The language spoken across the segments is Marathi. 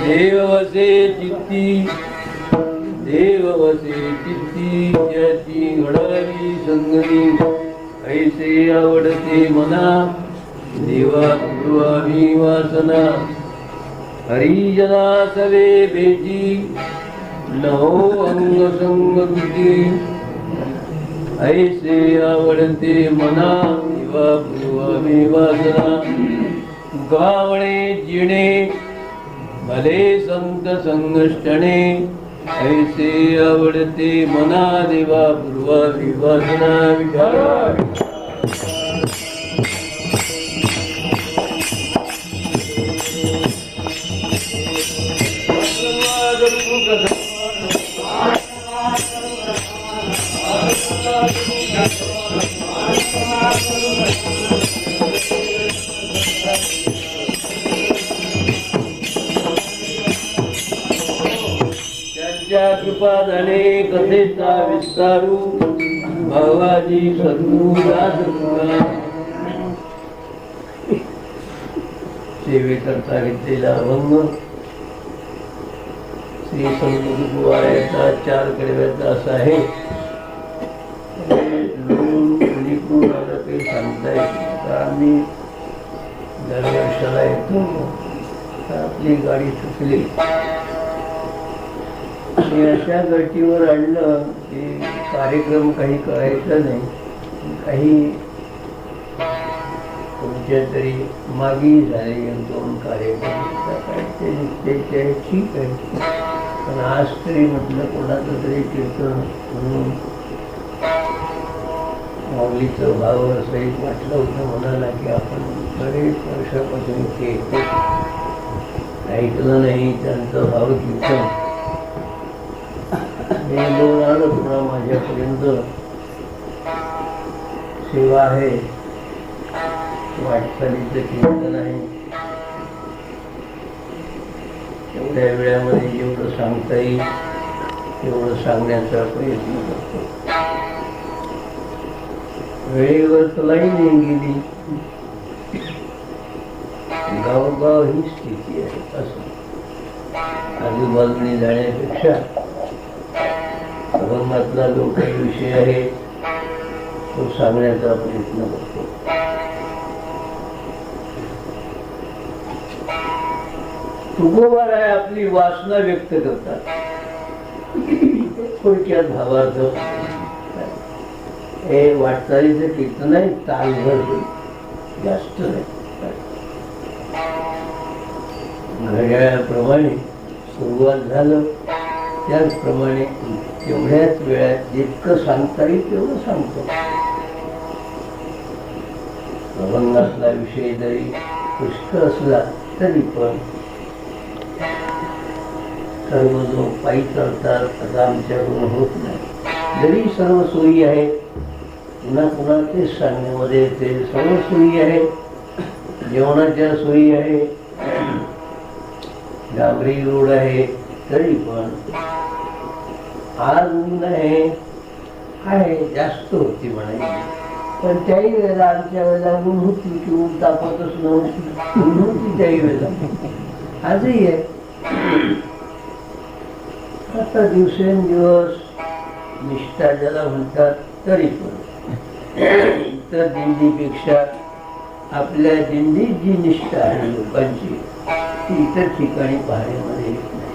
देव वसे चित्ती ज्याची घडावी संगती ऐसे आवडते मना देवा पूर्वावी वासना हरिजना सवे भेटी नहो अंग संग बुद्धी ऐसे आवडते मना देवा पूर्वावी वासना गावणे जिणे भले संत संगष्टणे ऐसे आवडते मना देवा पूर्वा विवासना विचार कृपादाने कथेचा विस्तारू भावाजी सद्गुरुदास सेवेकरता घेतलेला अभंग श्री संत तुकोबारायांचा 4 कडव्याचा असा आहे. काही सांगता येत आम्ही दरवर्षाला येतो आपली गाडी चुकली अशा गटीवर आणलं की कार्यक्रम काही करायचा नाही. काही कोणत्या तरी मागी झाले 1-2 कार्यक्रम ते ठीक आहे, पण आज तरी म्हटलं कोणाचं तरी कीर्तन म्हणून माऊलीचं भावासहित वाटलं होतं म्हणाला की आपण बरेच वर्षापासून ते ऐकलं नाही त्यांचं भाव कीर्तन. हे लोक आलं थोडा माझ्यापर्यंत सेवा आहे, वाटचालीचं कीर्तन आहे. एवढ्या वेळामध्ये जेवढं सांगता येईल तेवढं सांगण्याचा प्रयत्न करतो. वेळेवर तुलाही नाही गेली, गावोगाव ही स्थिती आहे. असं आजूबाजूने जाण्यापेक्षा अभंगातला जो काही विषय आहे तो सांगण्याचा प्रयत्न करतो. तुकोबाराय आपली वासना व्यक्त करतात. थोडक्यात भावार्थ हे वाटचालीचं कीर्तन आहे, तालभर जास्त नाही. घड्याळाप्रमाणे सुरुवात झालं त्याचप्रमाणे तेवढ्याच वेळात जितकं सांगता येईल तेवढं सांगतो. अभंगातला विषय जरी पुष्कळ असला तरी पण सर्व जो पायी चालतात आता आमच्याकडून होत नाही. जरी सर्व सोयी आहेत, पुन्हा पुन्हा तेच सांगण्यामध्ये ते सर्व सोयी आहेत. जेवणाच्या सोयी आहे, डांबरी रोड आहे, तरी पण आज ऊन आहे जास्त होती म्हणायची. पण त्याही वेळेला आमच्या वेळेला ऊन होती की ऊन तापतच नव्हती, ऊन होती त्याही वेळेला. आजही आहे. आता दिवसेंदिवस निष्ठा ज्याला म्हणतात तरी पण इतर दिंडीपेक्षा आपल्या दिंडीत जी निष्ठा आहे लोकांची ती इतर ठिकाणी पाहण्यामध्ये येत नाही.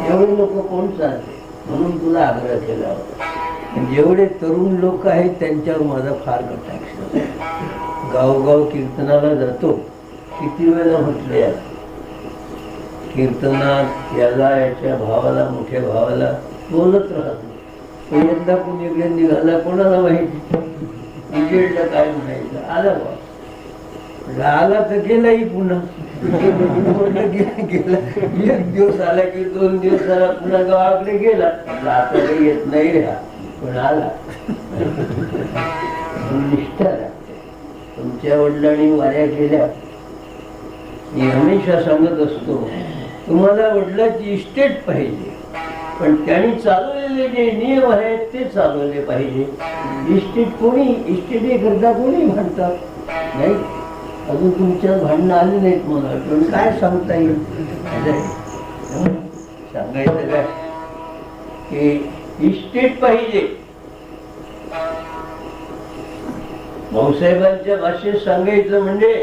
एवढे लोक कोण चालते म्हणून तुला आग्रह केला होता. जेवढे तरुण लोक आहेत त्यांच्यावर माझा फार कटाक्ष. गावगाव कीर्तनाला जातो, किती वेळेला म्हटले कीर्तनात याला याच्या भावाला मोठ्या भावाला बोलत राहतो. पण यंदा कुणीकडे निघाला कोणाला माहिती, उजेडला काय म्हणायचं. आला बा आला तर गेलाही पुन्हा गेला. 1 दिवस आला की 2 दिवसाला पुन्हा गावाकडे गेला. आता काही येत नाही रे, पण आला. निष्ठा लागते. तुमच्या वडिलांनी वाऱ्या केल्या. मी हमेशा सांगत असतो तुम्हाला वडिलांची इस्टेट पाहिजे, पण त्यांनी चालवलेले जे नियम आहेत ते चालवले पाहिजे. इस्टेट कोणी इस्टेट करता कोणी म्हणतात नाही. अजून तुमच्या भांडणं आली नाहीत मला, पण काय सांगता येईल? सांगायचं काय की इस्टेट पाहिजे. भाऊसाहेबांच्या भाषेत सांगायचं म्हणजे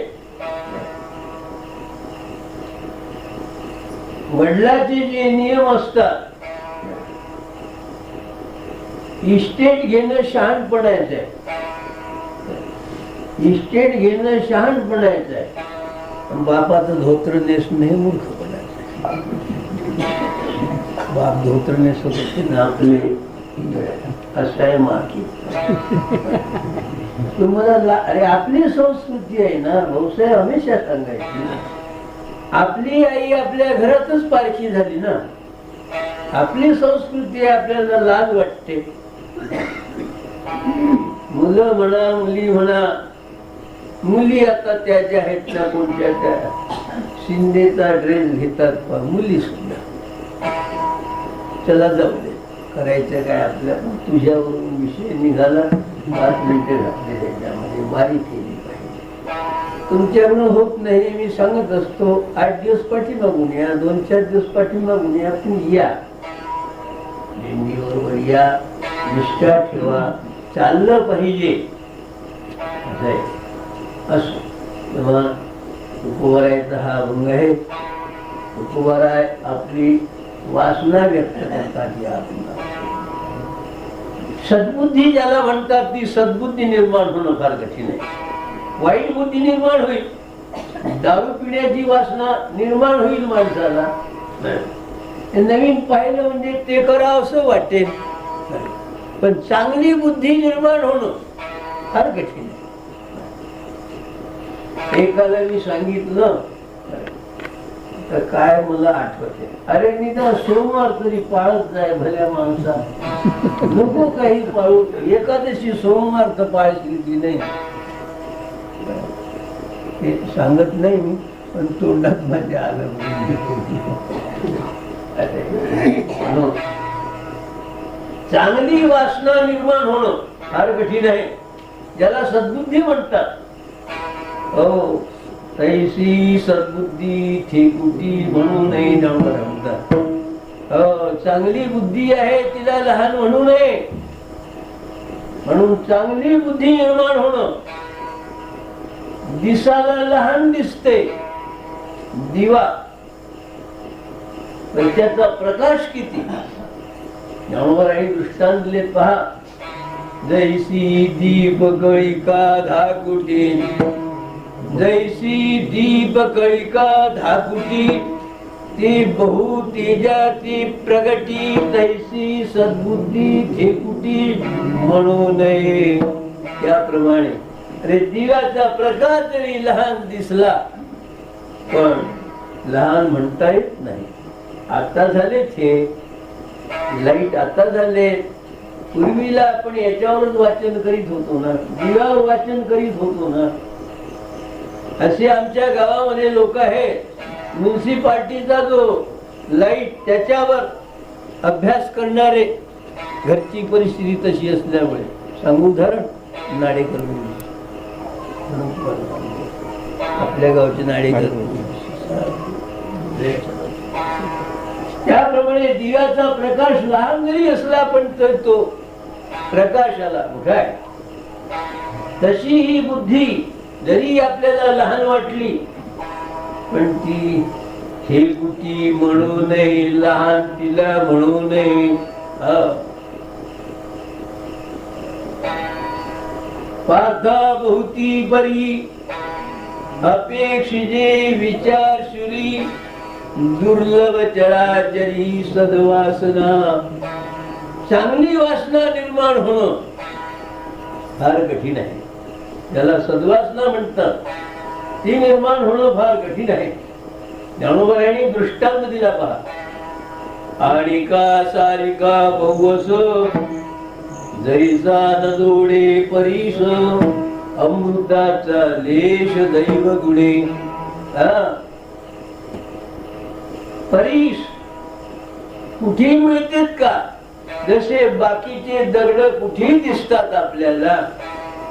वडिलांचे जे नियम असतात, इस्टेट घेणं शहाणपणाचं आहे. इस्टेट घेणं शहाणपणाचं आहे. बापाचं धोत्र नेसणं हे मूर्खपणाचं आहे. बाप धोत्र नेसत होते ना आपले, असं आहे माकी. तुम्हाला अरे आपली संस्कृती आहे ना भाऊसाहेब, हमेशा सांगायची ना, आपली आई आपल्या घरातच पारखी झाली ना. आपली संस्कृती आपल्याला लाज वाटते. मुलं म्हणा मुली म्हणा, मुली आता त्या ज्या आहेत ना कोणत्या त्या शिंदेचा ड्रेस घेतात, मुली सुद्धा. चला जाऊ दे, करायचं काय आपल्या. तुझ्यावरून विषय निघाला, 5 मिनिटे घातले त्याच्यामध्ये, बारीक केली पाहिजे. तुमच्याकडून होत नाही मी सांगत असतो. 8 दिवस पाठीमागून या, 2-4 दिवस पाठीमागून या, पण या दिंडीबरोबर या, निष्ठा ठेवा, चाललं पाहिजे असं. तेव्हा तुकोबारायचा हा अभंग आहे. तुकोबाराय आपली वासना व्यक्त करतात या अभंगात. सद्बुद्धी ज्याला म्हणतात, ती सद्बुद्धी निर्माण होणं फार कठीण आहे. वाईट बुद्धी निर्माण होईल, दारू पिण्याची वासना निर्माण होईल माणसाला. नवीन पाहिलं म्हणजे ते करावं असं वाटेल, पण चांगली बुद्धी निर्माण होणं फार कठीण आहे. एकाला मी सांगितलं तर काय मला आठवते, अरे निदान सोमवार तरी पाळत जाय भल्या माणसा, नको काही पाळू. एकादशी सोमवार तर पाळायची की नाही ते सांगत नाही मी, पण तोंडात माझ्या आलं. चांगली वासना निर्माण होणं फार कठीण आहे, ज्याला सद्बुद्धी म्हणतात. हो, तैसी सद्बुद्धी ठेकुटी म्हणू नये म्हणतात. हो, चांगली बुद्धी आहे तिला लहान म्हणू नये, म्हणून चांगली बुद्धी निर्माण होणं. दिसाला लहान दिसते दिवा, पण त्याचा प्रकाश किती. ज्ञानोबा राही दृष्टांत दिले पहा. जैसी दीप कळिका धाकुटी, जैसी दीप कळिका धाकुटी, ती बहु तेजाची प्रगटी, तैसी सद्बुद्धी ठेकुटी म्हणू नये. त्याप्रमाणे अरे दिव्याचा प्रकाश जरी लहान दिसला, पण लहान म्हणता येत नाही. आता झाले हे लाईट, आता झाले. पूर्वीला आपण याच्यावरच वाचन करीत होतो ना, दिव्यावर वाचन करीत होतो ना. असे आमच्या गावामध्ये लोक आहेत, म्युन्सिपाल्टीचा जो लाईट त्याच्यावर अभ्यास करणारे. घरची परिस्थिती तशी असल्यामुळे सांगू उदाहरण, नाडेकर आपल्या गावचे नाडेकर. त्याप्रमाणे दिव्याचा प्रकाश लहान जरी असला पण तर तो प्रकाशाला मोठा आहे. तशी ही बुद्धी जरी आपल्याला लहान वाटली, पण ती ठेकुटी म्हणू नये, लहान तिला म्हणू नये. पार्था बहुती बरी अपेक्षिजे विचारशुरी, दुर्लभ चराचरी सद्वासना. चांगली वासना निर्माण होणं फार कठीण आहे. ज्याला सद्वासना म्हणतात ती निर्माण होणं फार कठीण आहे. ज्ञानोबा यांनी दृष्टांत दिला पहा. आणिका सारिका बहुवस, जैसा न जोडे परीस, अमृताचा लेश दैव गुणे. परीस कुठे मिळतात का? जसे बाकीचे दगड कुठे दिसतात आपल्याला,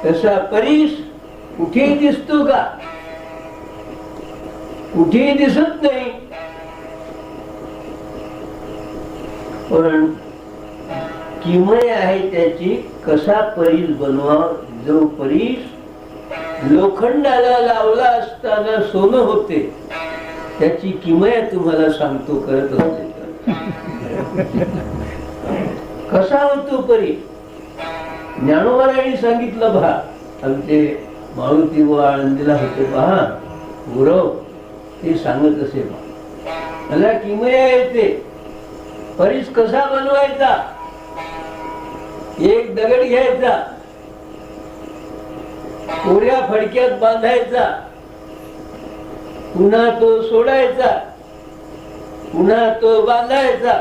तसा परीस कुठे दिसतो का? कुठेही दिसत नाही, पण किमय आहे त्याची कसा परीस बनवा. जो परीस लोखंडाला लावला असताना सोनं होते त्याची किमया तुम्हाला सांगतो करत असते. कसा होतो परी ज्ञानोबारायांनी सांगितलं. पहा आमचे मारुती व आळंदीला होते पहा गुरव, ते सांगत असे मला किमया येते. परीस कसा बनवायचा, एक दगड घ्यायचा, कोऱ्या फडक्यात बांधायचा, पुन्हा तो सोडायचा, पुन्हा तो बांधायचा,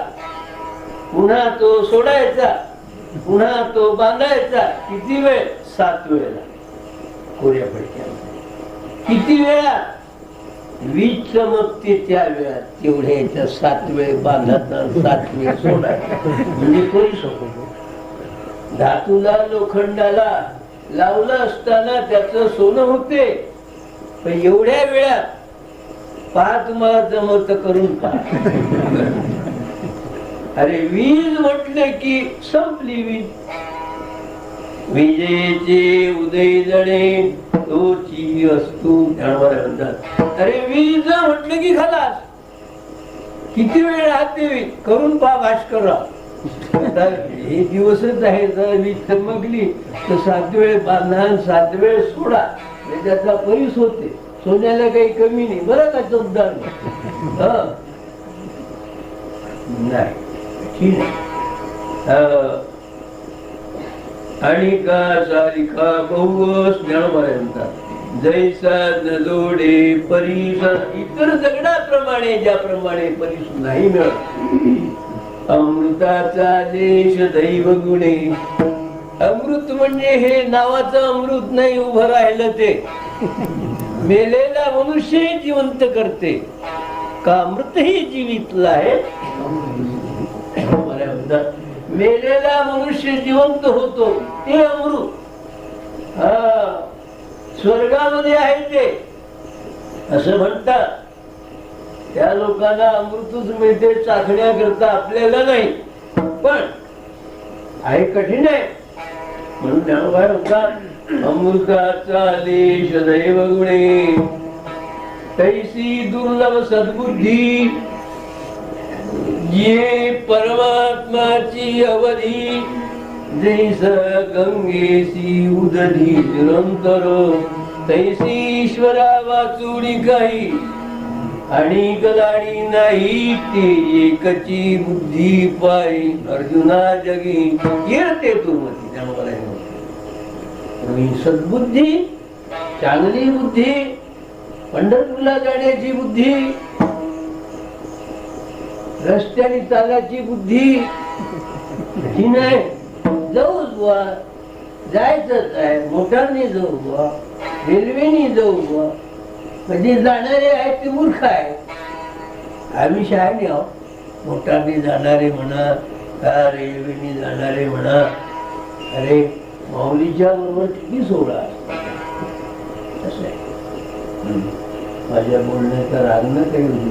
पुन्हा तो सोडायचा, पुन्हा तो बांधायचा. किती वेळ? 7 वेळेला कोऱ्या फडक्यामध्ये. किती वेळा? वीज चमकते त्या वेळात तेवढ्या 7 वेळ बांधायचा, 7 वेळ सोडायचा. म्हणजे परीस होतो. धातूला लोखंडाला लावलं असताना त्याचं सोनं होते, पण एवढ्या वेळात पहा तुम्हाला जमत करून पहा. अरे वीज म्हटलं की संपली वीज. विजेचे उदय जणे तोची वस्तू म्हणतात. अरे वीज म्हटलं की खलास. किती वेळ राहते वीज करून पहा भास्करराव. हे दिवसच आहे, जर वीज चमकली तर 7 वेळ बांधा, 7 वेळ सोडा, त्याचा परीस होते. सोन्याला काही कमी नाही बरं का. चौदार नाही ठीक आहे. आणि का सारिका बहुवस म्हणतात. जैसा नलोडे परीस इतर दगडाप्रमाणे ज्याप्रमाणे परीस नाही मिळत. अमृताचा देश दैव गुणे. अमृत म्हणजे हे नावाचं अमृत नाही उभं राहिलं, ते मेलेला मनुष्य जिवंत करते का. अमृत ही जीवितला आहे. मेलेला मनुष्य जिवंत होतो ते अमृत. स्वर्गामध्ये आहे ते असं म्हणतात. त्या लोकांना अमृतच मिळते चाखण्याकरता, आपल्याला नाही. पण आहे कठीण आहे म्हणून ज्ञानोबा म्हणतात अमृताचा लेश दैव गुणे. तैसी दुर्लभ सद्बुद्धी ये परमात्माची अवधी. जैस गंगेसी उदधी निरंतर तैसी ईश्वरा वाचुडी काही. आणि गलाडी नाही ते एकची बुद्धी पायी. अर्जुना जगी येते तुमती. त्यामुळे सद्बुद्धी, चांगली बुद्धी, पंढरपूरला जाण्याची बुद्धी, रस्त्याने चालायची बुद्धी ही नाही. जाऊच बुवा, जायचंच आहे. मोटारने जाऊ बुवा, रेल्वेने जाऊ बुवा. म्हणजे जाणारे आहेत ते मूर्ख आहे. आम्ही शहाणे आहोत. मोटारने जाणारे म्हणा का रेल्वेने जाणारे म्हणा. अरे माऊलीच्या बरोबर किती सोहळा असं आहे. माझ्या बोलण्याचा राग न काही होती.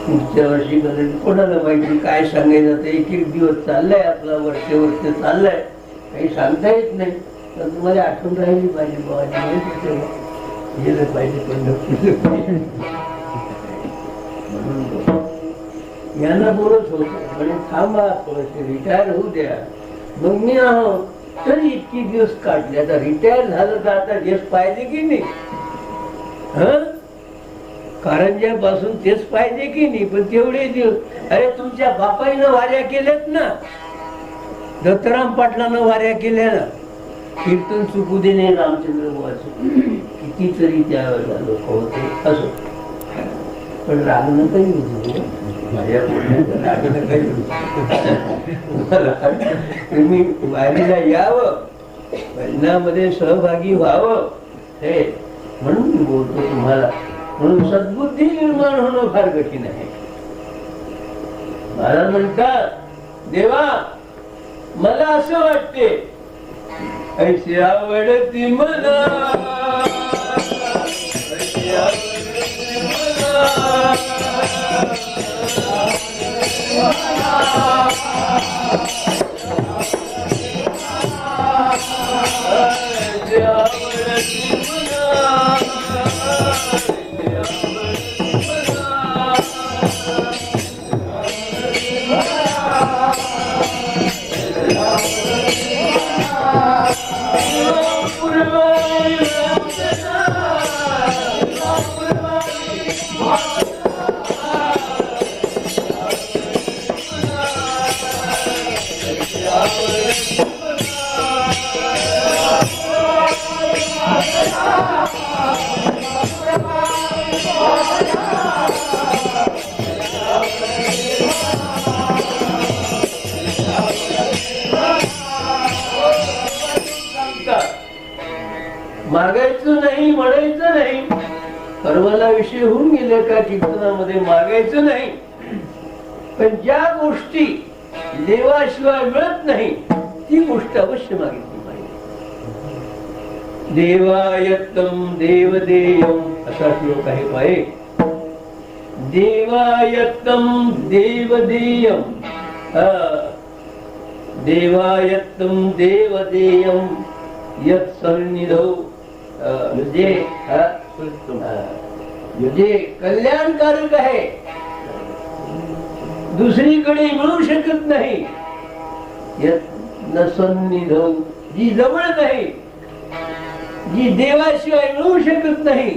पुढच्या वर्षी कोणाला माहिती काय सांगायचं. एक एक दिवस चाललाय आपला, वर्ष चाललाय, काही सांगता येत नाही. तर तुम्हाला आठवण राहिली पाहिजे बाबा, गेलं पाहिजे पंढरपूर. यांना बोलत होत म्हणजे थांबा थोडसे, रिटायर होऊ द्या. मग मी आहोत तरी इतकी दिवस काढले. आता रिटायर झालं तर आता दिवस पाहिजे की नाही. कारंज्यापासून तेच पाहिजे की नाही. पण तेवढे दिवस, अरे तुमच्या बापाईनं वाऱ्या केल्यात ना, दत्तराम पाटलानं वाऱ्या केल्या ना. कीर्तन चुकू देणे रामचंद्र बुवाचे कितीतरी त्यावेळेला लोक होते. असं पण रागणं काही होतं. माझ्या रागणं काही तुम्ही वारीला यावं, भजनामध्ये सहभागी व्हावं हे म्हणून मी बोलतो तुम्हाला. म्हणून सद्बुद्धी निर्माण होणं फार कठीण आहे. महाराज म्हणतात देवा मला असं वाटते ऐशी आवडती मला, ऐशी आवडती मला. मागायचं नाही, म्हणायचं नाही. कर्माला विषय होऊन गेले का कीर्तनामध्ये मागायचं नाही. पण ज्या गोष्टी देवाशिवाय मिळत नाही ती गोष्ट अवश्य मागितली पाहिजे. देवायत्तम देवदेयम असा श्लोक आहे पाहे. देवायत्तम देवदेयम, देवायत्तम देवदेयम यत् सन्निधौ, म्हणजे कल्याणकारक आहे, दुसरीकडे मिळू शकत नाही. यत् न सन्निधौ, जी जवळ नाही, जी देवाशिवाय मिळू शकत नाही,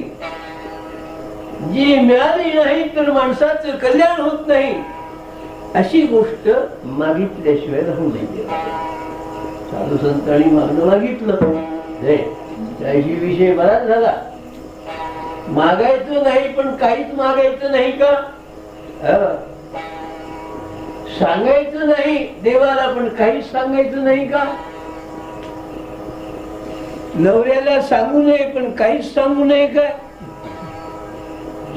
जी मिळाली नाही तर माणसाचं कल्याण होत नाही, अशी गोष्ट मागितल्याशिवाय राहू नये. साधू संतांनी मागणं मागितलं, त्याशी विषय बराच झाला. मागायचं नाही पण काहीच मागायचं नाही का? सांगायचं नाही देवाला पण काहीच सांगायचं नाही का? नवऱ्याला सांगू नये पण काहीच सांगू नये का?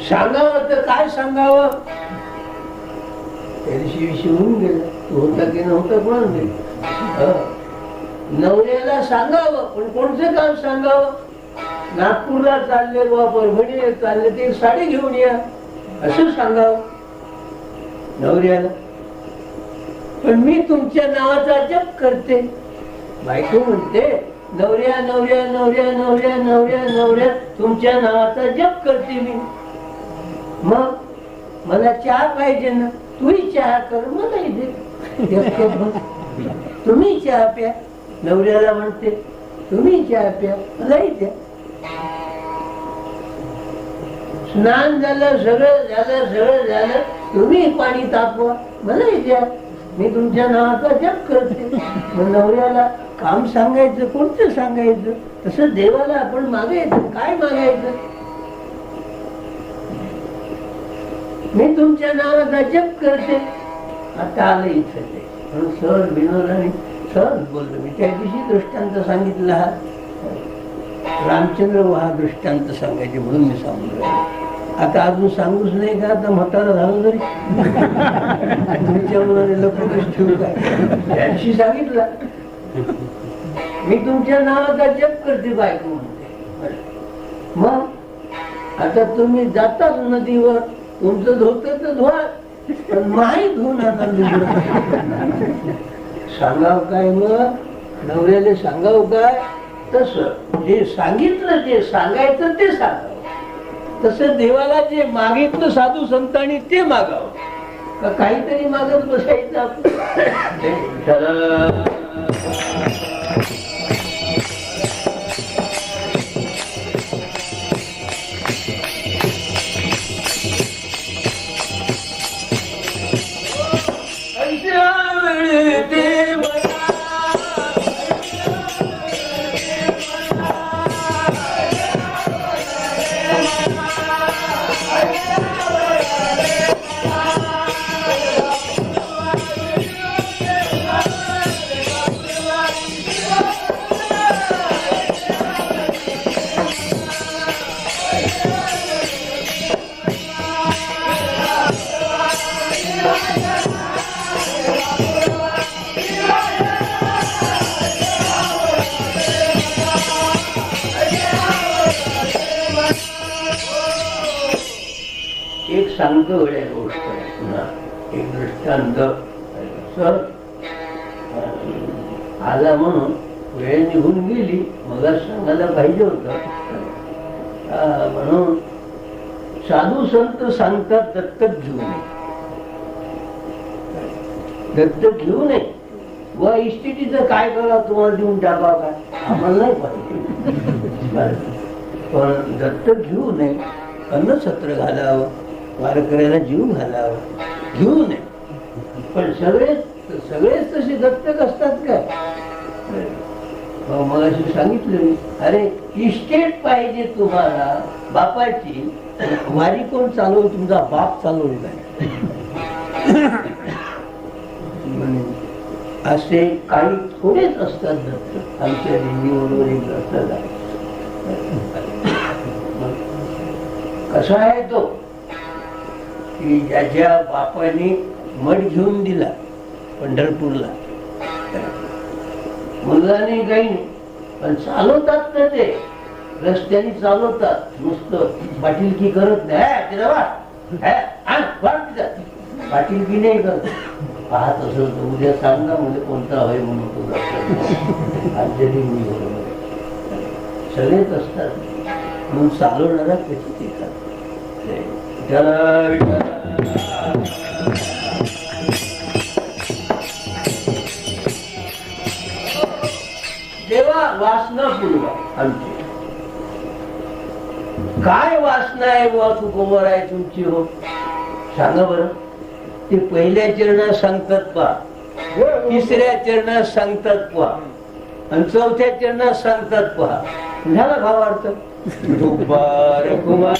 सांगावं तर काय सांगावं? त्या दिवशी विषय होऊन गेला. तू होता की नव्हता कोण नाही. नवऱ्याला सांगावं पण कोणतं काम सांगावं? नागपूरला चालले वा परभणीला चालले ते साडी घेऊन या असं सांगावं नवऱ्याला. पण मी तुमच्या नावाचा जप करते. बायको म्हणते नवऱ्या नवऱ्या नवऱ्या नवऱ्या नवऱ्या नवऱ्या तुमच्या नावाचा जप करते मी. मग मला चहा पाहिजे ना, तूही चहा कर मलाही दे. तुम्ही चहा प्या. नवऱ्याला म्हणते तुम्ही चहा प्या मलाही द्या. स्नान झालं, सगळं झालं, सगळं झालं, तुम्ही पाणी तापवा मलाही द्या. मी तुमच्या नावाचा जप करते. मग नवऱ्याला काम सांगायचं कोणतं सांगायचं? तसं देवाला आपण मागायचं. काय मागायचं? मी तुमच्या नावाचा जप करते. आता आलं इथं ते सहज विनोद आणि सहज बोललो मी. त्या दिवशी दृष्टांत सांगितला हा रामचंद्र हा दृष्टांत सांगायचे म्हणून मी सांगून राहिलो. आता अजून सांगूच नाही का? आता म्हातारा झालं तरी तुमच्या मुलाने लपवूनच ठेवू काय? त्या दिवशी सांगितलं मी तुमच्या नावाचा जप करते बायको म्हणते. मग आता तुम्ही जाताच नदीवर, तुमचं धोतर तर धुवा पण नाही धुवून आता सांगाव काय? मग नवऱ्याला सांगाव काय? तसं जे सांगितलं जे सांगायचं ते सांगावं. तसं देवाला जे मागितलं साधू संतांनी ते मागावं. का काहीतरी मागत बसायचं आपण? सांगतो वेळेला गोष्ट पुन्हा एक दृष्टांत. आला म्हणून वेळ निघून गेली, मला सांगायला पाहिजे होत. म्हणून साधू संत सांगतात दत्तक घेऊ नये, दत्तक घेऊ नये. व इस्टेटीचं काय करा, तुम्हाला देऊन टाका काय, आम्हाला नाही पाहिजे. पण दत्तक घेऊ नये, अन्नछत्र घालावं, वारकऱ्याला जीव घालावं, घेऊ नये. पण सगळेच तसे दत्तक असतात काय? मग अशी सांगितलं मी, अरे इस्टेट पाहिजे तुम्हाला बापाची, वारी कोण चालवू? तुमचा बाप चालवू काय? असे काही थोडेच असतात दत्तक. आमच्या दिल्लीबरोबर एक दत्तक आहे. कसा आहे तो की ज्याच्या बापाने मठ घेऊन दिला पंढरपूरला, मुलाने काही नाही, पण चालवतात ना ते, रस्त्याने चालवतात, नुसतं पाटीलकी करत नाही. पाटीलकी नाही करत. पाहत असेल तर उद्या सांगा म्हणजे कोणता हवे म्हणून तो अंजली मी बरोबर सगळेच असतात. म्हणून चालवणारा कधी येतात. देवा वासना पूर्व आमची काय वासना आहे बुवा तुकोबर आहे तुमची? हो सांगा बरं. ते पहिल्या चरणात सांगतात पहा, तिसऱ्या चरणात सांगतात पहा, आणि चौथ्या चरणात सांगतात पहा. झाला भाव अर्थ. कुमार कुमार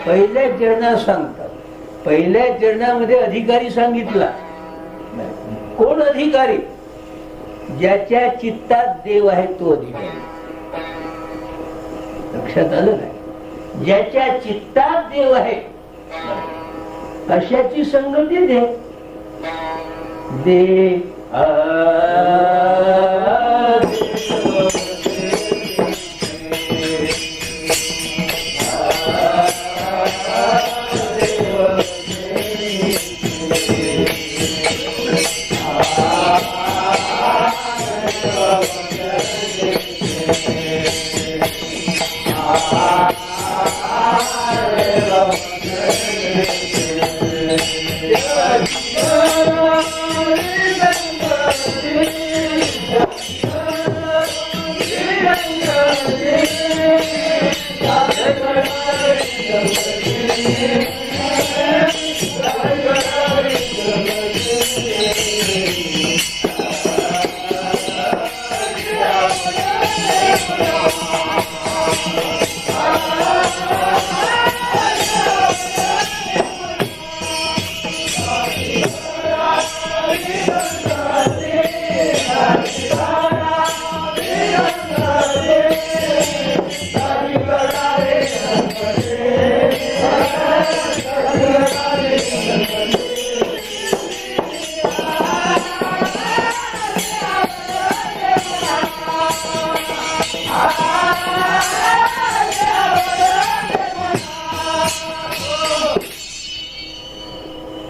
पहिल्या चरणात सांगतात. पहिल्या चरणामध्ये अधिकारी सांगितला. कोण अधिकारी? ज्याच्या चित्तात देव आहे तो अधिकारी. लक्षात आलं नाही? ज्याच्या चित्तात देव आहे अशाची संगती दे. दे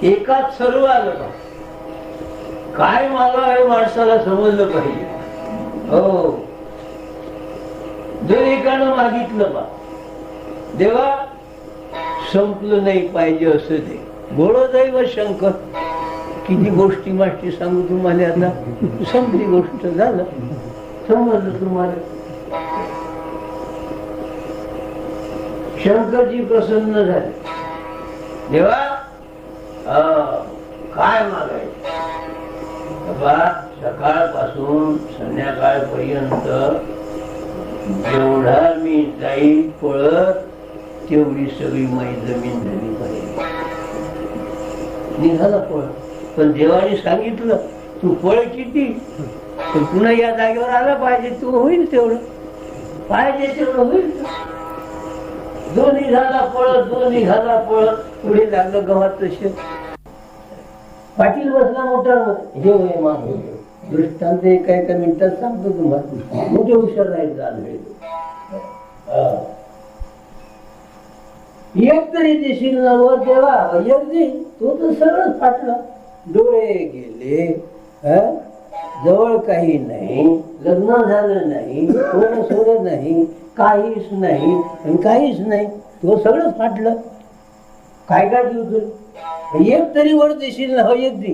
एकाच सर्व आलं का? काय मला हे माणसाला समजलं पाहिजे. हो जर एकानं मागितलं बा, देवा संपलं नाही पाहिजे असं ते गोळदैव शंकर. किती गोष्टी माष्टी सांगू तुम्हाला. आता संपली गोष्ट, झालं समजलं तुम्हाला. शंकरजी प्रसन्न झाले. देवा काय मागायचं? सकाळपासून संध्याकाळपर्यंत जेवढा मी जाईल पळत तेवढी सगळी माझी जमीन झाली पाहिजे. निघाला पळ. पण देवाने सांगितलं तू पळ किती, पण पुन्हा या जागेवर आला पाहिजे. तू होईल तेवढं, पाहिजे तेवढं होईल. दोन्ही झाला पळत, दोन्ही झाला पळत. पुढे लागलं गव्हात तसे. पाटील बसला मोटर, हे होय माग दृष्टांत एका एका मिनिटात सांगतो तुम्हाला, मोठे हुशार नाही झाले. एक तरी देशील नवर देवा, एक दे. तो तर सरळ फाटला, डोळे गेले, जवळ काही नाही, लग्न झालं नाही, कोण सोडत नाही, काहीच नाही आणि काहीच नाही, तो सगळं फाटलं. काय काय देऊ तुला, एक तरी वर देशील ना, हो एक दे.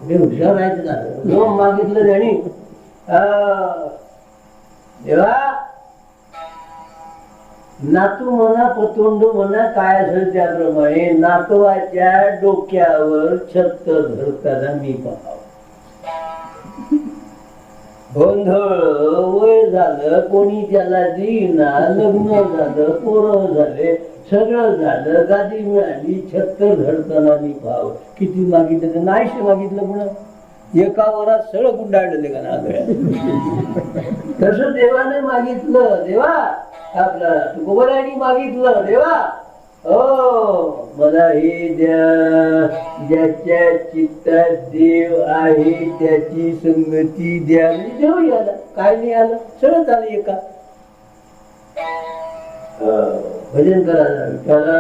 हुशार राहायचं झालं. जो मागितलं त्याने, देवा नातू म्हणा पतोंड म्हणा काय असेल त्याप्रमाणे नातवाच्या डोक्यावर छत धरताना मी पाहावं. गोंधळ वय झालं, कोणी त्याला देईना, लग्न झालं, पोरं झाले, सगळं झालं, गादी मिळाली, छत धरताना मी पाहावं. किती मागितलं, नाहीशे मागितलं पुन्हा, एका वरात सगळं गुंडाळले का नागळ्या. तसं देवाने मागितलं, देवा आपला तुकोबरायांनी मागितलं, देवा हो मला हे द्या, ज्याच्या चित्तात देव आहे त्याची संगती द्या. देव आला, काय नाही आलं, सगळं आलं एका. भजन करा.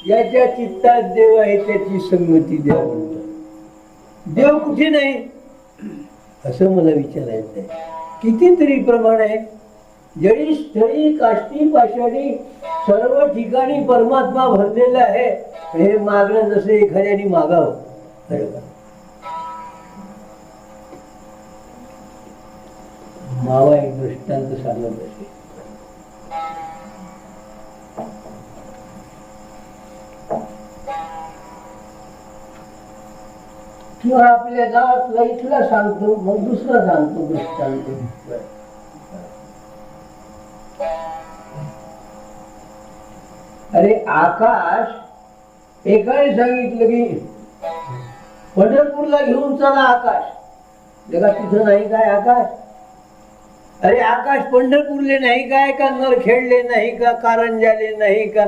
याच्या चित्तात देव आहे त्याची संगती द्या. देव कुठे नाही असं मला विचारायचं आहे. कितीतरी प्रमाण आहे, जळी स्थळी काष्टी पाषाणी सर्व ठिकाणी परमात्मा भरलेला आहे. हे मागणं जसं एखाद्याने मागावं. मावा एक दृष्टांत सांगत असे. किंवा आपल्या गावातला इथला सांगतो, मग दुसरा सांगतो दृष्टांत. अरे आकाश एकाने सांगितलं की पंढरपूरला घेऊन चला आकाश. जगा तिथं नाही काय आकाश. अरे आकाश पंढरपूरले नाही काय का, नरखेडले नाही का, कारंजाले नाही का,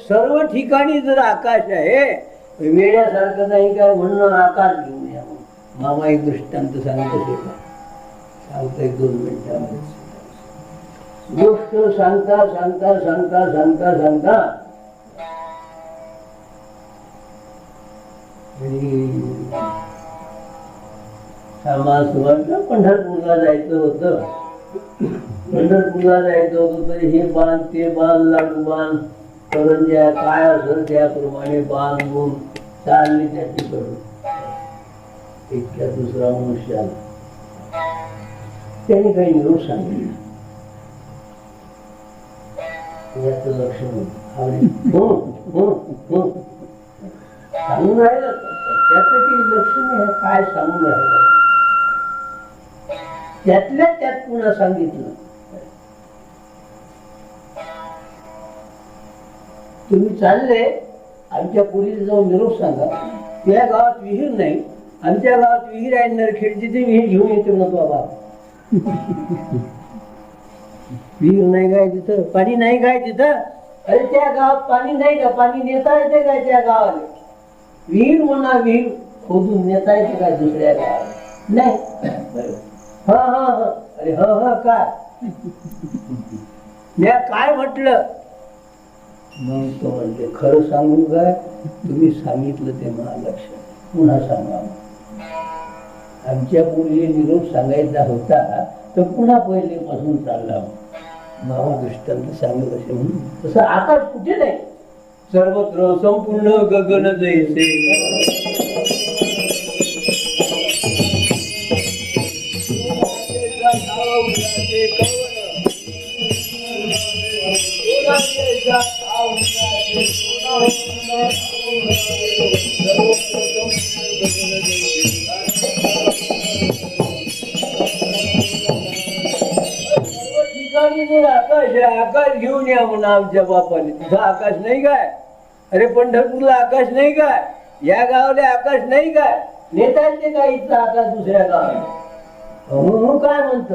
सर्व ठिकाणी जर आकाश आहे, वेड्यासारखं नाही काय म्हणून आकाश घेऊन या. मामा एक दृष्टांत सांगतो, सांगतो एक 2 मिनिटांमध्ये. गोष्ट सांगता सांगता सांगता सांगता सांगता पंढरपूरला जायचं होतं. पंढरपूरला जायचं होतं तर हे बांध ते बांध, लाडू बांध, करंज्या काय असेल त्याप्रमाणे बांधून चालली त्याच्याकडून. इतक्या दुसरा मनुष्य आला. त्याने काही निरोप सांगितलं. याचं लक्ष सांगून राहिलं, त्याचं काही लक्ष नाही काय सांगून राहिलं. त्यातल्या त्यात पुन्हा सांगितलं, तुम्ही चालले आमच्या पुरीला जाऊन निरोप सांगा. त्या गावात विहीर नाही, आमच्या गावात विहीर आहे नरखेडची, ते विहीर घेऊन येते ना बाबा. विहीर नाही काय तिथं, पाणी नाही काय तिथं. अरे त्या गावात पाणी नाही का, पाणी नेता येते काय त्या गावाला. विहीर म्हणा, विहीर खोदून नेता येते काय दुसऱ्या गावाला. नाही. हा हा हा. अरे हा हा काय काय म्हटलं. मग तो म्हणते खरं सांगू काय, तुम्ही सांगितलं ते मला लक्षात, पुन्हा सांगा. आमच्या पूर्वी निरोप सांगायचा होता तर पुन्हा पहिलेपासून चालला. मावा दृष्टांत सांगत असे म्हणून. तसं आकाश कुठे नाही, सर्वत्र संपूर्ण गगन जैसे. आकाश घेऊन या म्हणा आमच्या बापाने. तुझा आकाश नाही काय? अरे पंढरपूरला आकाश नाही काय? या गावाला आकाश नाही काय? नेता येते का इथलं आकाश दुसऱ्या गावाला? म्हणून काय म्हणत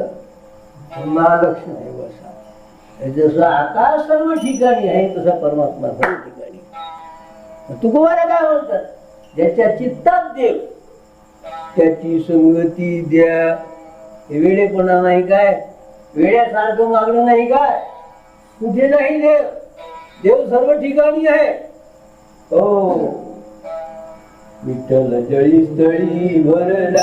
महालक्ष्मी आहे बसा. जसं आकाश सर्व ठिकाणी आहे तसा परमात्मा सर्व ठिकाणी. तुकोबाला काय म्हणतात? ज्याच्या चित्तात देव त्याची संगती द्या. हे वेडेपणा नाही काय? वेड्यासारखं मागणं नाही काय? कुठे नाही देव. देव सर्व ठिकाणी आहे. हो विठ्ठल जळी स्थळी भरला.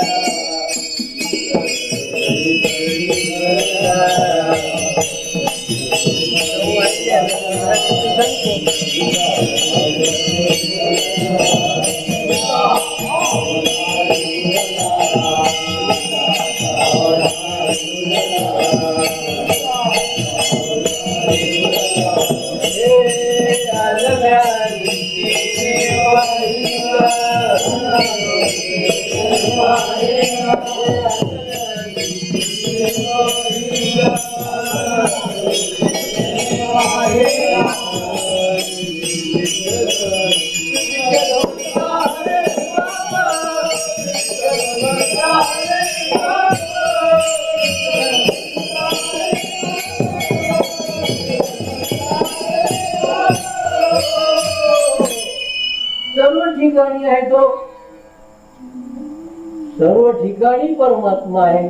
सर्व ठिकाणी आहे तो. सर्व ठिकाणी परमात्मा आहे.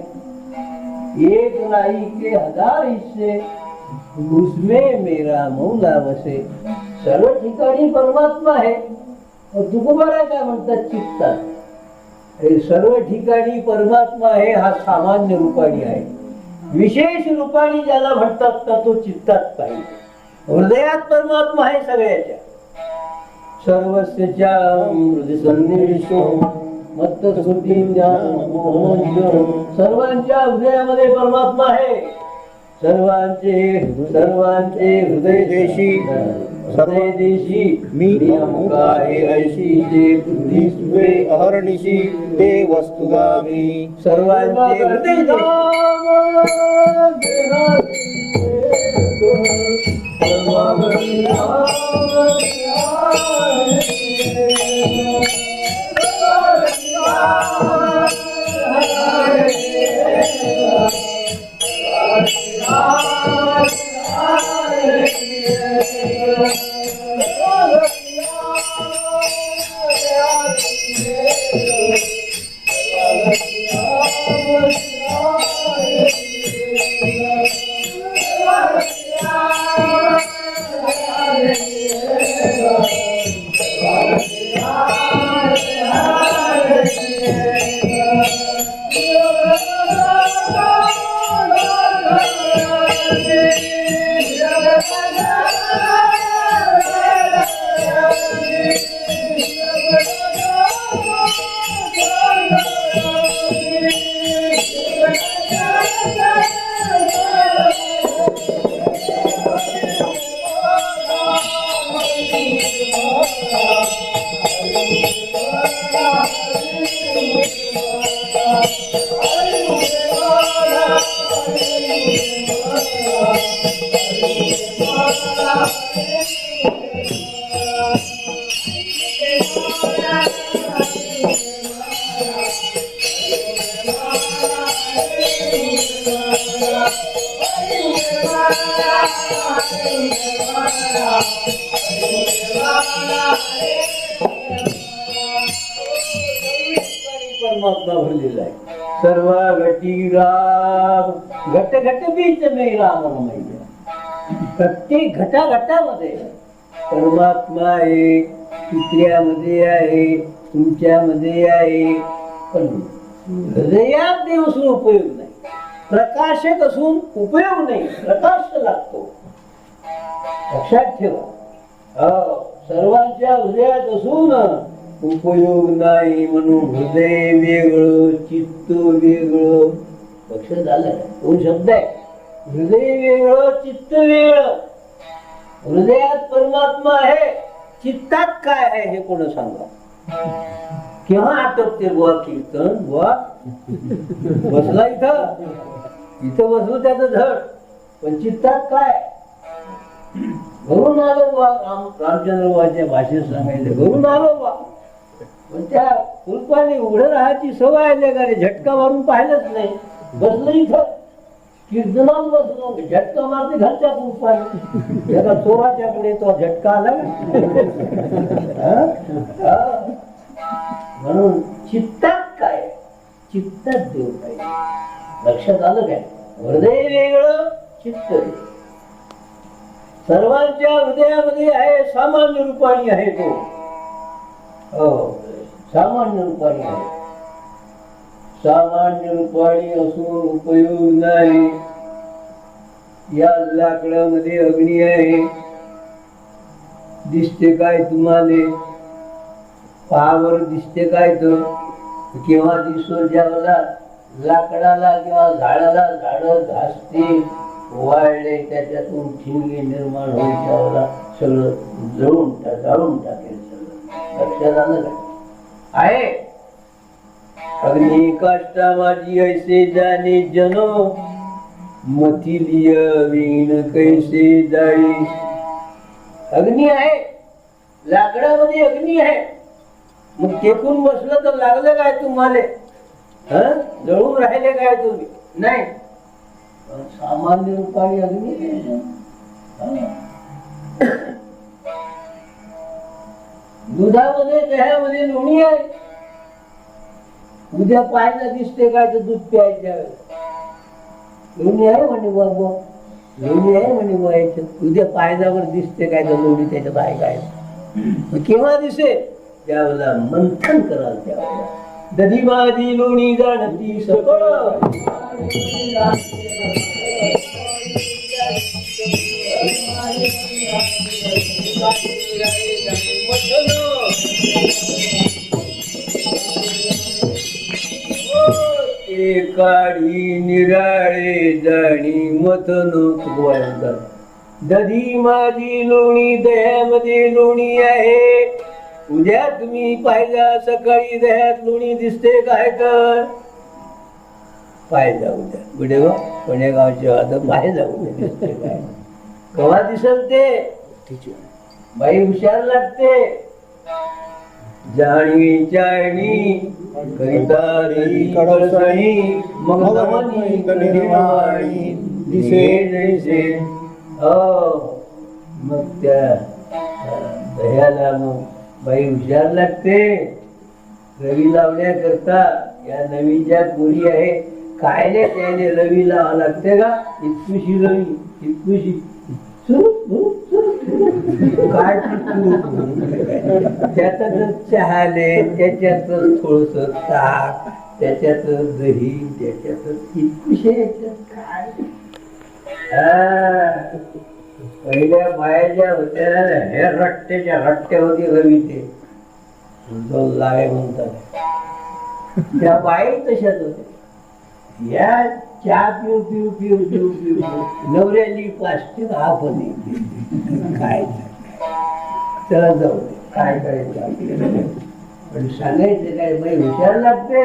एक नाही के हजार हिस्से उसमें मेरा मौला वसे. सर्व ठिकाणी परमात्मा आहे. तुकोबाला काय म्हणतात? चित्तात. हे सर्व ठिकाणी परमात्मा आहे हा सामान्य रूपाने आहे. विशेष रूपाने ज्याला म्हणतात का तो चित्तात पाहिजे. हृदयात परमात्मा आहे सगळ्याच्या. सर्वस्यच्या हृदयसन्निविष्टो मत्तस्मृतिं ज्ञानमोहनजो. सर्वांच्या हृदयामध्ये परमात्मा आहे. सर्वांचे हृदय देशी हृदय देशी मी अमुका आहे ऐशी जे बुद्धिस्वे अहर्निशी ते वस्तुगामी. सर्वांचे हृदय परमात्मा भरलेला आहे. सर्व घटी राम घट घट बीच में राम रमैया. प्रत्येक घटाघटामध्ये परमात्मा आहे. चित्र्यामध्ये आहे, तुमच्यामध्ये आहे. पण हृदयात देव असून उपयोग नाही. प्रकाशक असून उपयोग नाही. प्रकाश लागतो. लक्षात ठेवा. सर्वांच्या हृदयात असून उपयोग नाही म्हणून हृदय वेगळं चित्त वेगळं. लक्ष झालं? दोन शब्द आहे. हृदय वेगळं, चित्त वेगळं. हृदयात परमात्मा आहे, चित्तात काय आहे हे कोण सांगा. केव्हा आटपते बुवा कीर्तन? बुवा बसला इथं बसलो त्याचं धड, पण चित्तात काय? घरून आलो बा, रामचंद्र बुवाच्या भाषेत सांगायचं घरून आलो बा, पण त्या कुलपाने उघडं राहायची सवय आहे का रे? झटका मारून पाहिलंच नाही. बसलं इथं कीर्तनात बसलो, झटका मारते घरच्या कुलपाने. त्याला चोराच्या पुढे तो झटका आला म्हणून चित्तात काय? चित्तात देव पाहिजे. लक्षात आलं काय? हृदय वेगळं, चित्त वेगळं. सर्वांच्या हृदयामध्ये आहे, सामान्य रूपाने आहे तो. हो, सामान्य रूपाने आहे. सामान्य रूपाने असून उपयोग नाही. या लाकडामध्ये अग्नी आहे, दिसते काय तुम्हाला? पावर दिसते काय? तर केव्हा दिसतो ज्याला लाकडाला किंवा झाडाला झाड घासते वाळले त्याच्यातून ठिणगी निर्माण होईल त्याला सगळं जाळून टाकेल सगळं. लक्षात आलं का? आहे अग्नि काष्टा माझी ऐसे जाणे जनो मथिलिय वीण कैसे जाळी. अग्नी आहे, लाकडामध्ये अग्नी आहे. मग टेकून बसलं तर लागलं काय तुम्हाला? जळून राहिले काय तुम्ही? नाही. सामान्य रूपाने अग्नी. दुधामध्ये दह्यामध्ये लोणी आहे. उद्या पाहायला दिसते काय तर दूध प्यायच्या लोणी आहे म्हणे बाबा, लोणी आहे म्हणे बायचं. उद्या पायजावर दिसते काय तर लोणी त्याच्यात आहे काय? केव्हा दिसे? त्यावेळेला मंथन कराल त्यावेळेला. दधी माझी लोणी जाणती सकळ. काढी निराळे जाणी मथन. दधी माझी लोणी दह्यामध्ये लोणी आहे. उद्या तुम्ही पाहिला सकाळी दह्यात लोणी दिसते काय? तर पाहिजा उद्या गुडेवा पुणेगावच्या आता पाहिजा उद्या दिसते काय? केव्हा दिसल ते? बाई हुशार लागते. जाणी जाणी करिता कडसणी मग नवनी कनिवाणी दिसे जैसे. मग त्या दह्याला मग बाई हुशार लागते. रवी लावण्याकरता या नवीच्या पोरी आहे कायले त्याने रवी लावा लागते का? इतकुशी रवी, इतकुशी काय त्याच्यातच चहाले, त्याच्यातच थोडस ताक, त्याच्यातच दही, त्याच्यातच इतकुशे काय. पहिल्या बायाच्या होत्या हे रट्ट्याच्या रट्ट्या होती रवी ते लावे म्हणतात. त्या बाई तशाच होत्या. या चहा पिऊ पिऊ पिऊ पिऊ पिऊ नवऱ्याली प्लास्टिक आपण काय त्याला जाऊ दे काय करायचं. पण सांगायचं काय? बाई हुशार लागते.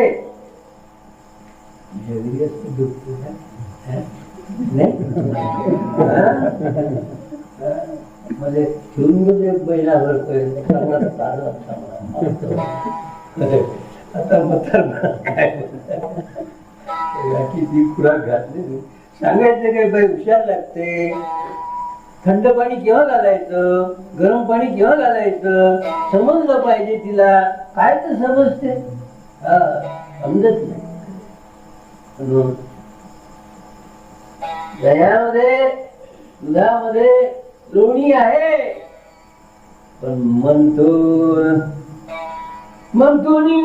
मध्ये ठेवून एक महिनाभर आता म्हातार काय किती खुराक घातली. सांगायचं काय? बाई हुशार लागते. थंड पाणी केव्हा घालायचं, गरम पाणी केव्हा घालायचं समजलं पाहिजे तिला. काय तर समजते? समजत नाही. दह्यामध्ये दुधामध्ये लोणी आहे, पण म्हणतो लोणी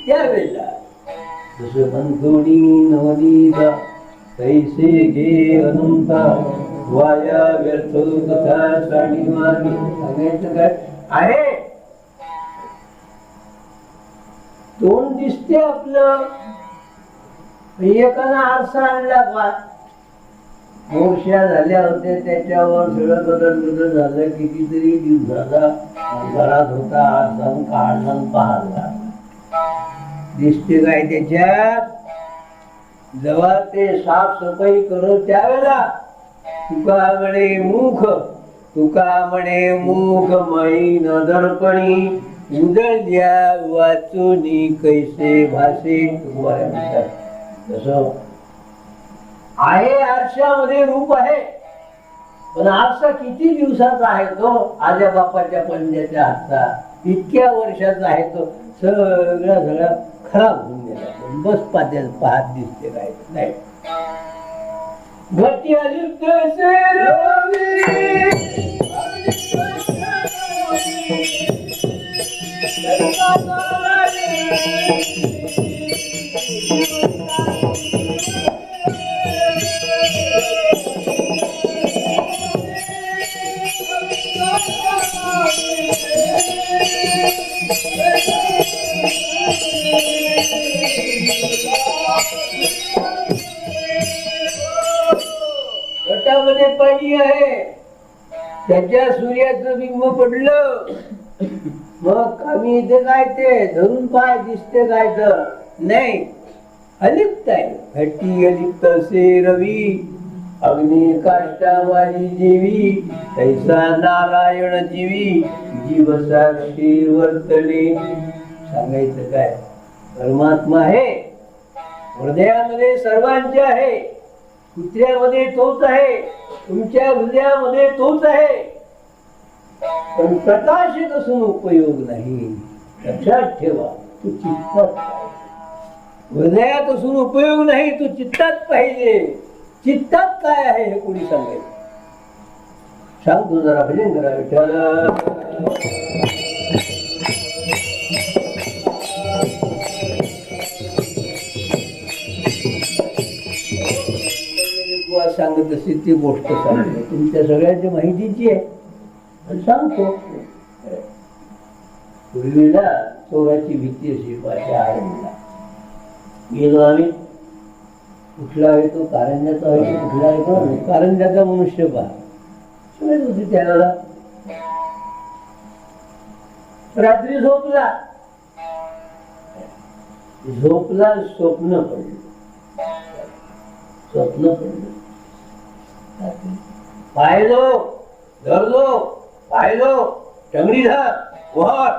त्यावेळेला जसं मंथोडी नवनीता तैसे घे अनंता वाया व्यर्थ कथा साडी मागे सांगायचं काय आहे. तोंड दिसते आपलं, एकानं आरसा आणला का मोर्चा झाल्या होत्या त्याच्यावर सगळं बदल झालं. कितीतरी दिवसाला घरात होता आरसा काढला पाहला दिसते काय त्याच्यात. जेव्हा ते साफसफाई करत त्यावेळेला तुका म्हणे मुख मही न दर्पणी उदळल्या वाचुनी कैसे भासे. तुम्हाला म्हणतात तसं आहे. आरशामध्ये रूप आहे, पण आरसा किती दिवसाचा आहे तो. आज्या बापाच्या पंजाच्या हातचा इतक्या वर्षाचा आहे तो. सगळा खराब होऊन गेला. बस पाहत दिसते काय नाही. घटी अलिप्त गटामध्ये पाणी आहे, त्याच्या सूर्याचं बिंब पडलं. मग आम्ही इथे काय ते धरून पाय दिसते काय तर नाही. अलिप्त आहे. घटी अलिप्त असे रवी अग्नी काष्टावाली जीवी तैसा नारायण जीवी जीव साक्षी वर्तले. सांगायचं काय परमात्मा आहे, हृदयामध्ये सर्वांच्या आहे. कुत्र्यामध्ये तोच आहे, तुमच्या हृदयामध्ये तोच आहे, पण प्रकाशित असून उपयोग नाही. लक्षात ठेवा. तू चित्तात हृदयात असून उपयोग नाही, तू चित्तात पाहिजे. चित्तात काय आहे हे कोणी सांगायचं. सांगतो जरा भजन करा विठ्ठल. सांगत असे ती गोष्ट सांगतो, तुमच्या सगळ्यांची माहितीची आहे सांगतो. पूर्वीला चोराची भीती अशी माझ्या आरंभला गेलो आम्ही. कुठला आहे तो कारंजाचा आहे, कुठला आहे तो कारंजाचा मनुष्य पहा सगळेच होते त्याला. रात्री झोपला स्वप्न पडलं पाहिलो धरलो पाहिलो टंगडी धर वर.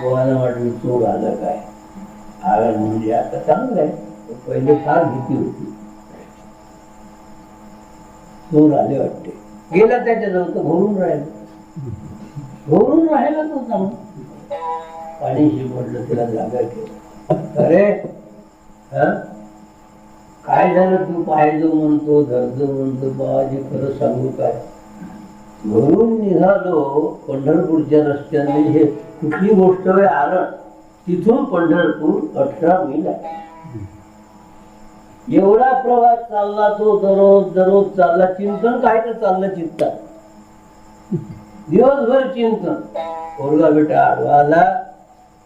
बोवाला वाटलं चोर आलं काय. आलं म्हणजे आता चांगलं आहे, पहिले फार भीती होती. चोर आले वाटते, गेला त्याच्याजवळ तो घोरून राहिला तो चांगला. पाणी शिपडलं त्याला जागा केलं. अरे काय झालं तू पाहिजो म्हणतो धरजो म्हणतो. बाबाजी खरं सांगू काय, घरून निघालो पंढरपूरच्या रस्त्याने. हे कुठली गोष्ट आहे आरण, तिथून पंढरपूर 18 मैल आहे. एवढा प्रवास चालला तो, दररोज चालला. चिंतन काय तर चाललं चित्तात, दिवसभर चिंतन. पोरगा बेटा आडवा आला,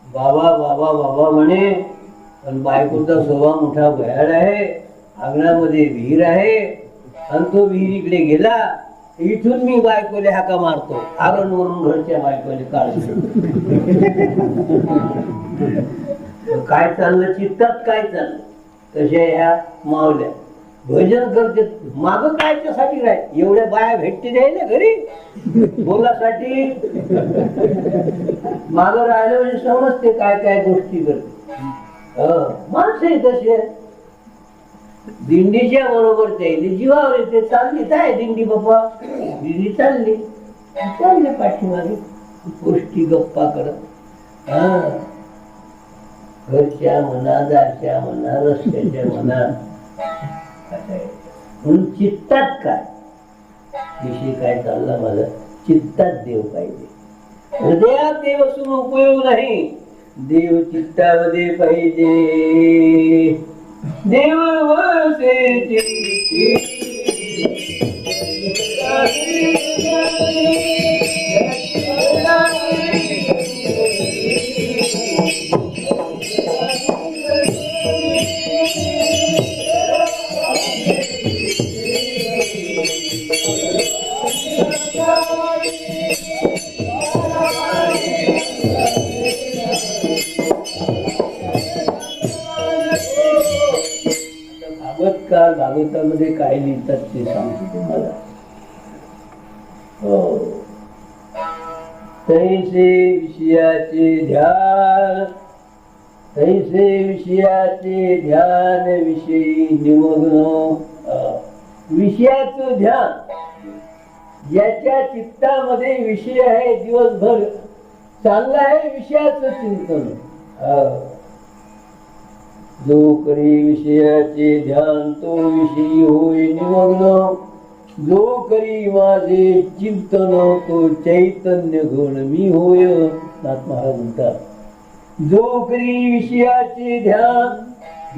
बाबा बाबा बाबा म्हणे. पण बायकोचा स्वभाव मोठा भयाड आहे. अंगणामध्ये विहीर आहे आणि तो विहिरीकडे गेला. इथून मी बायकोले हाका मारतो, आरणवरून घरच्या बायकोले काढतो. काय चाललं चित्तात, काय चाललं. तशा ह्या मावल्या भजन करते. माग काय त्यासाठी राहील, एवढ्या बाया भेटते द्यायला घरी बोलासाठी. माग राहिलं म्हणजे समजते काय काय गोष्टी करते. माणसं तसे दिंडीच्या बरोबर त्याला जीवावर येते. चालली काय दिंडी बाबा, दिंडी चालली पाठीमागे गोष्टी गप्पा करत. घरच्या म्हणा, दारच्या म्हणा, रस्त्याच्या म्हणा. म्हणून चित्तात काय विषय काय चालला माझा, चित्तात देव पाहिजे. हृदयात देव असून उपयोग नाही, देव चित्तामध्ये पाहिजे. देव वसे चित्ती भागवतकार भागवतामध्ये काय लिहितात ते सांगतो तुम्हाला. हो, तैसे विषयाचे ध्यान, तैसे विषयाचे ध्यान विषयी निमग्न. विषयाचं ध्यान, ज्याच्या चित्तामध्ये विषय आहे, दिवसभर चाललं आहे विषयाचं चिंतन. जो करी विषयाचे ध्यान तो विषयी होय निमग्न. जो करी माझे चिंतन तो चैतन्य गुण मी होय. नाथ महाराज म्हणतात, जो करी विषयाचे ध्यान,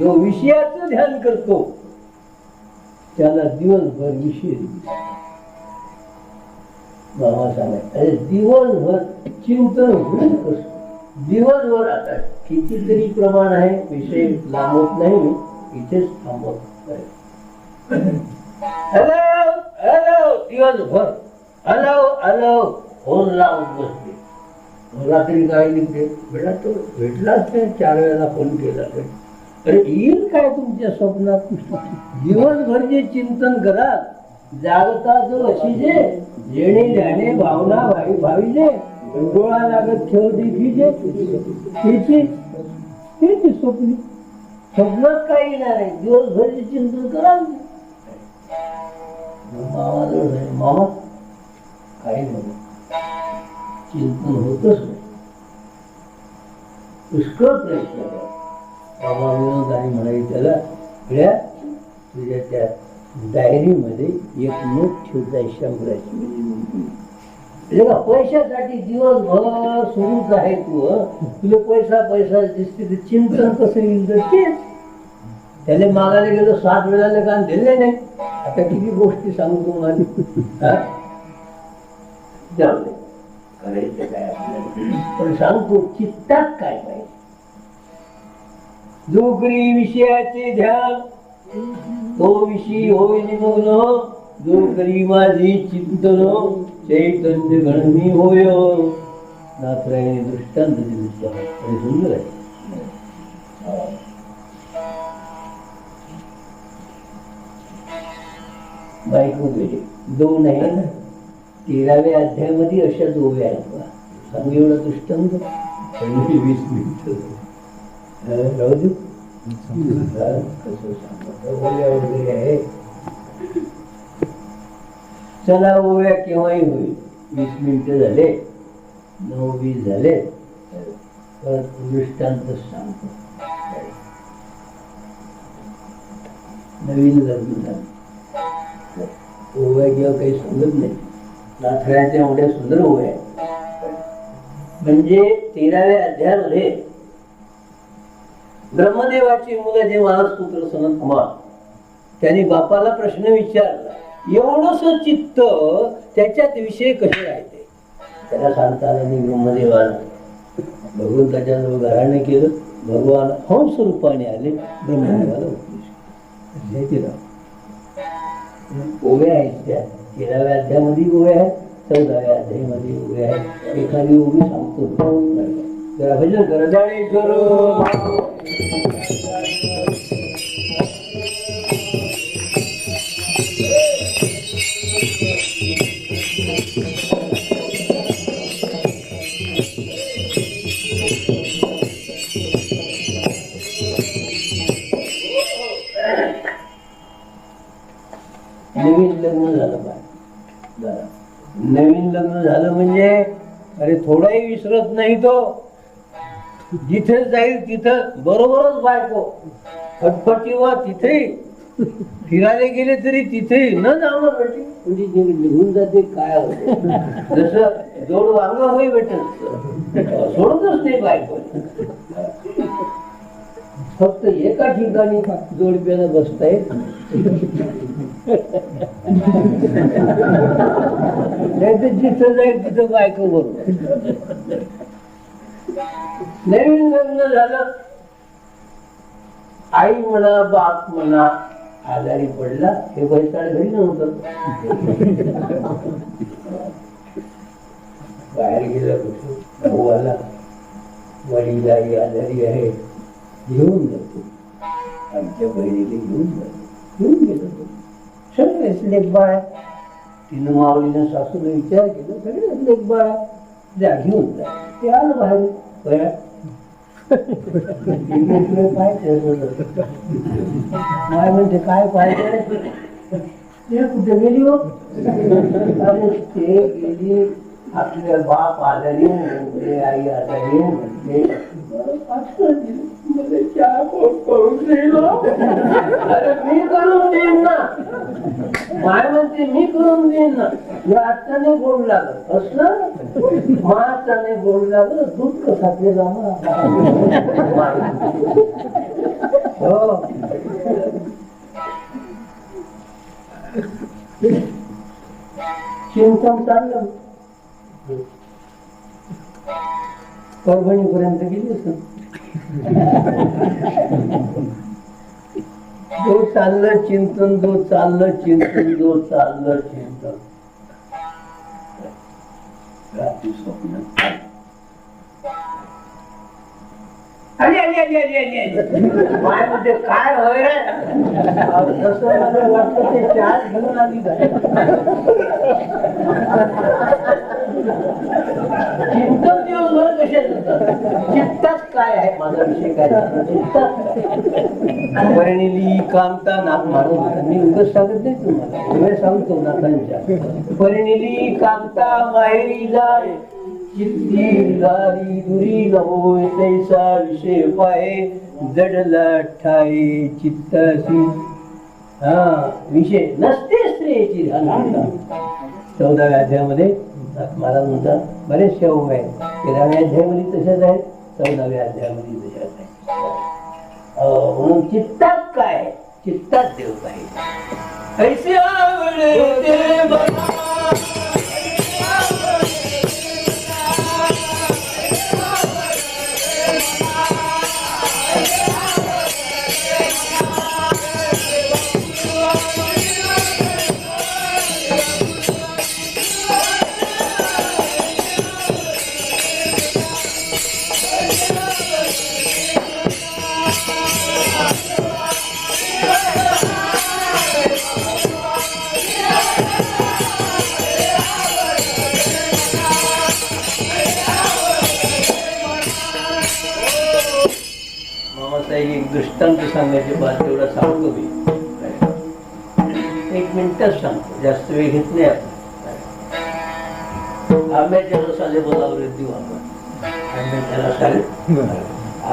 जो विषयाचं ध्यान करतो त्याला दिवसभर विषय. बाबा सांगाय दिवसभर चिंतन होईल कसं. दिवसभर आता कितीतरी प्रमाण आहे, विषय लांबत नाही, मी इथेच थांबवत. हॅलो हॅलो दिवसभर हॅलो हॅलो फोन लावून बसते. रात्री काय निघते बेटा तो भेटलाच नाही, 4 वेळा फोन केला तरी. अरे येईल काय तुमच्या स्वप्नात. दिवसभर जे चिंतन करा, जागता जो अशी जे जेणे ध्याने भावना भावीजे डोळा लागत ठेव देखीजे त्याची स्वप्नी. स्वप्नात काही येणार आहे, दिवसभर जे चिंतन करा. मामा काही नाही, चिंतन होतच नाही. पुष्कळ प्रयत्न करा. बाबा विनोदाने म्हणाले त्याला, तुझ्या त्या डायरीमध्ये एक नोट ठेवता 100ची. पैशासाठी दिवसभर सुरूच आहे तू. तुला पैसा पैसा दिसते ते चिंतन कसं येईल तर तेच. त्याने मागायला गेलो 7 वेळाला काम दिले नाही. आता किती गोष्टी सांगू तुम्हाला. जाऊ करायचं काय आपल्याला, पण सांगतो चित्तात काय पाहिजे. जो करी विषयाचे ध्यान तो विषयी होय निमग्न. जो करी माझी चिंतन चैतन्य गण मी होय. नाथरायाने दृष्टांत दिले, सुंदर आहे. बायको गेली 2 आहे ना, 13व्या अध्यायामध्ये अशा 2 आहेत. सांगू एवढा दृष्टांत 20 मिनिट राहू दे. कसं वगैरे आहे. चला ओव्या केव्हाही होईल. 20 मिनिटं झाले, 9-20 झाले. परत दृष्टांत सांगतो. नवीन लग्न झालं, ओव्या किंवा काही समजत नाही. नाथरायाच्या एवढ्या सुंदर ओव्या आहेत. म्हणजे 13व्या अध्यायामध्ये ब्रह्मदेवाची मुलं जे मानसपुत्र सनत कुमार, त्यांनी बापाला प्रश्न विचारला, एवढंच चित्त त्याच्यात विषय कसे राहते. त्याला सांगता आलं नाही ब्रह्मदेवाला. भगवंताच्या जवळ घराणे केलं. भगवान हंस रूपाने आले, ब्रह्मदेवाला उपदेश. ओव्या आहेत त्या 13व्या अध्यायामध्ये ओव्या आहेत, 14व्या अध्यायामध्ये ओव्या आहेत. एखादी ओवी सांगतो जरा भजन कर. नवीन लग्न झालं पाहिजे. नवीन लग्न झालं म्हणजे अरे थोडाही विसरत नाही तो. जिथे जाईल तिथं बरोबरच बायको फटफटी व तिथे फिरायला गेले तरी तिथे न जावं भेटे म्हणजे जे निघून जाते काय होतं जसं जोड वांग होई भेटत सोडतच नाही बायको फक्त एका ठिकाणी जोडप्याला बसता येत नाही तर जिथं जाईल तिथं बायको बरोबर. नवीन लग्न झालं आई म्हणा बाप म्हणा आजारी पडला हे वैताळ घरी नव्हतं बाहेर गेला कुठे भावाला वडील आई आजारी आहे घेऊन जातो आमच्या बहिणीला घेऊन गेलो सगळेच लेख बाळ तिनं माऊलीनं सासूला विचार केला सगळेच लेख बाळ जा घेऊन जा ते आलं बाहेर बया माय म्हणजे काय पाहिजे ते कुठे गेली हो अरे ते गेली आपल्या बाप आजारी म्हणते आई आजारी म्हणते मी करून देईन ना माय म्हणते मी करून देईन ना हे आजचा नाही गोड लागत असलं माचा नाही गोड लागत दूध कसातले जाणं हो चिंतन चाललं परभणी पर्यंत गेली असं जो चाललं चिंतन जो चाललं चिंतन जो चाललं चिंतन रात्री स्वप्न माय मध्ये काय होय रे जसं मला वाटतं ते चार घेऊन आली चिंतन दिवसभर कशात चित्तात काय आहे माझा विषय काय चित्तात परिणिली कामता नाक मारून मी उगाच सांगत नाही तुम्हाला वेळ सांगतो नाकांच्या परिणिली कामता माहेरी जाय चित्ती गारी दुरी न होय तैसा विषय पाय जडला ठाई चित्तासी हा विषय नसते स्त्रीची 14व्या अध्यायामध्ये महाराज म्हणतात बरेच शौक आहेत 13व्या अध्यायामध्ये तशाच आहेत 14व्या अध्यायामध्ये तशाच आहेत म्हणून चित्तात काय चित्तात देव पाहिजे ऐसे आवडते मला एक दृष्टांत सांगायचे बात तेवढा सांगतो मी 1 मिनिटच सांगतो जास्त वेळ घेत नाही आपण आंब्याच्या रसाले बोलावले देऊ आपण आंब्याच्या रसाले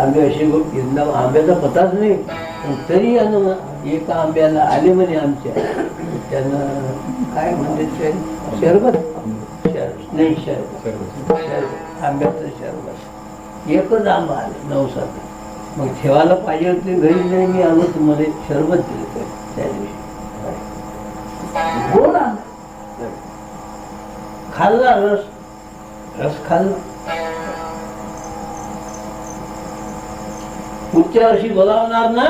आंबे असे यंदा आंब्याचा पताच नाही पण तरी एका आंब्याला आले म्हणे आमच्या त्यानं काय म्हणते शरबत नाही शरबत आंब्याचं शरबत एकच आंबा आले 9-7 मग ठेवायला पाहिजे होते घरी नाही मी आलो तुम्हाला शरबत दिलं त्या दिवशी गोड खाल्ला रस खाल्ला पुढच्या वर्षी बोलावणार ना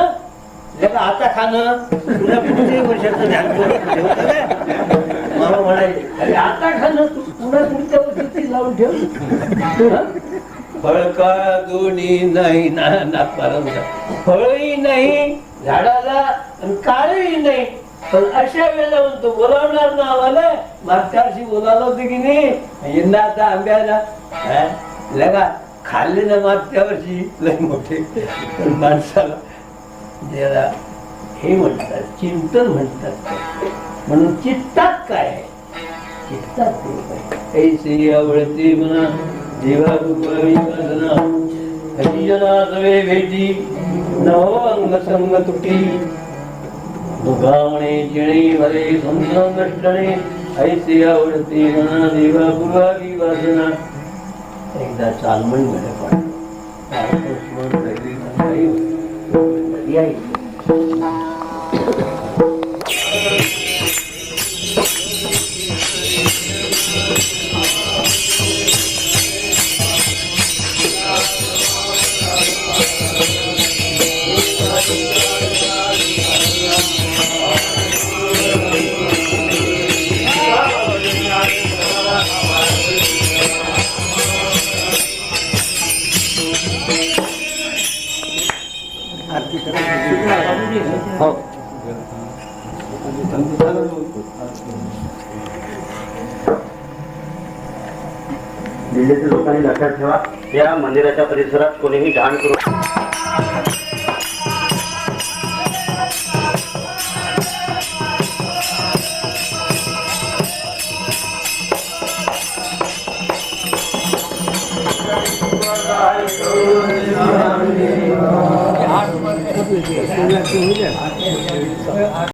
आता खाणं तुला पुढच्या वर्षाचं ध्यान मला म्हणायचे अरे आता खाणं पुन्हा पुढच्या वर्षी लावून ठेव फळका दोन्ही नाही ना फळही नाही झाडाला आणि काळही नाही पण अशा वेळेला म्हणतो बोलावणार ना आम्हाला मागच्या वर्षी बोलावलं होतं की नाही यंदा आता आंब्याला लगा खाल्ले ना मागच्या वर्षी लय मोठे माणसाला ज्याला हे म्हणतात चिंतन म्हणतात म्हणून चित्तात काय आहे चित्तात ऐसे आवडते म्हणा देवा हरिजना सवे भेटी नव अंग संग तुटी दुखावणे जिणे भरे संतणे ऐसे आवडते गणा देवा पूर्वागी वासना एकदा चालमण मध्ये पण जिल्ह्यातील लोकांनी लक्षात ठेवा, या मंदिराच्या परिसरात कोणीही घाण करू